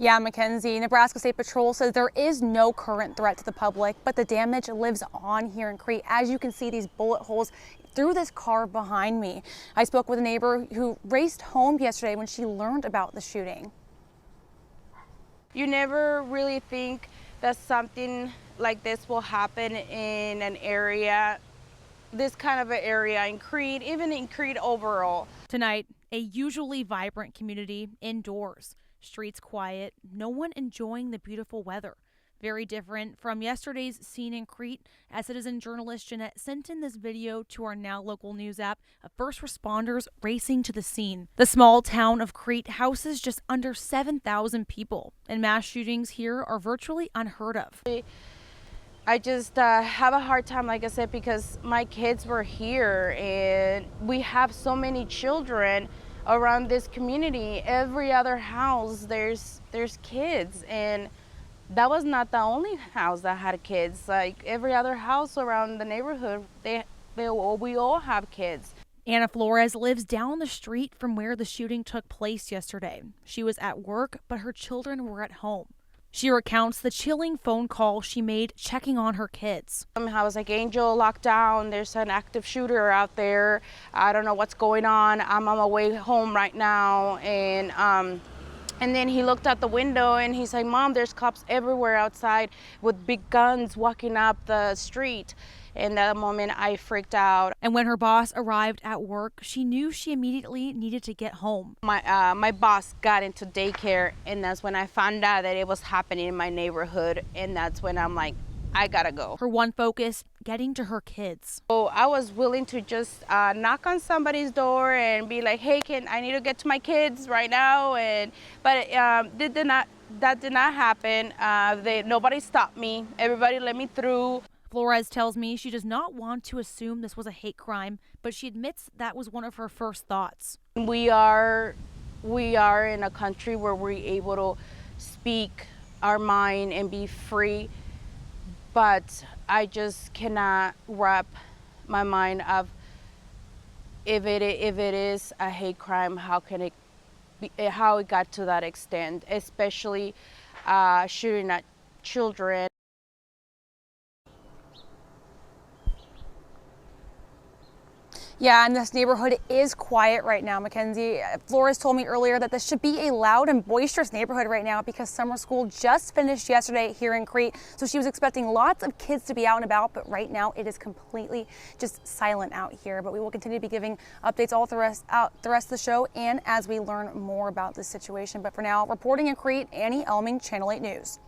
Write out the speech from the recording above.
Yeah, Mackenzie, Nebraska State Patrol says there is no current threat to the public, but the damage lives on here in Crete. As you can see, these bullet holes through this car behind me. I spoke with a neighbor who raced home yesterday when she learned about the shooting. You never really think that something like this will happen in an area, this kind of an area in Crete, even in Crete overall. Tonight, a usually vibrant community indoors. Streets quiet, no one enjoying the beautiful weather. Very different from yesterday's scene in Crete, as citizen journalist Jeanette sent in this video to our Now Local News app of first responders racing to the scene. The small town of Crete houses just under 7,000 people, and mass shootings here are virtually unheard of. I just have a hard time, like I said, because my kids were here, and we have so many children around this community. Every other house there's kids, and that was not the only house that had kids. Like every other house around the neighborhood, we all have kids. Anna Flores lives down the street from where the shooting took place yesterday. She was at work, but her children were at home. She recounts the chilling phone call she made checking on her kids. I was like, Angel, locked down. There's an active shooter out there. I don't know what's going on. I'm on my way home right now. And then he looked out the window and he's like, Mom, there's cops everywhere outside with big guns walking up the street. In that moment, I freaked out. And when her boss arrived at work, she knew she immediately needed to get home. My boss got into daycare, and that's when I found out that it was happening in my neighborhood. And that's when I'm like, I gotta go. Her one focus, getting to her kids. So I was willing to just knock on somebody's door and be like, hey, I need to get to my kids right now. But that did not happen. Nobody stopped me. Everybody let me through. Flores tells me she does not want to assume this was a hate crime, but she admits that was one of her first thoughts. We are in a country where we're able to speak our mind and be free, but I just cannot wrap my mind of if it is a hate crime, how it got to that extent, especially shooting at children. Yeah, and this neighborhood is quiet right now, Mackenzie. Flores told me earlier that this should be a loud and boisterous neighborhood right now because summer school just finished yesterday here in Crete. So she was expecting lots of kids to be out and about, but right now it is completely just silent out here. But we will continue to be giving updates all the rest of the show and as we learn more about this situation. But for now, reporting in Crete, Annie Elming, Channel 8 News.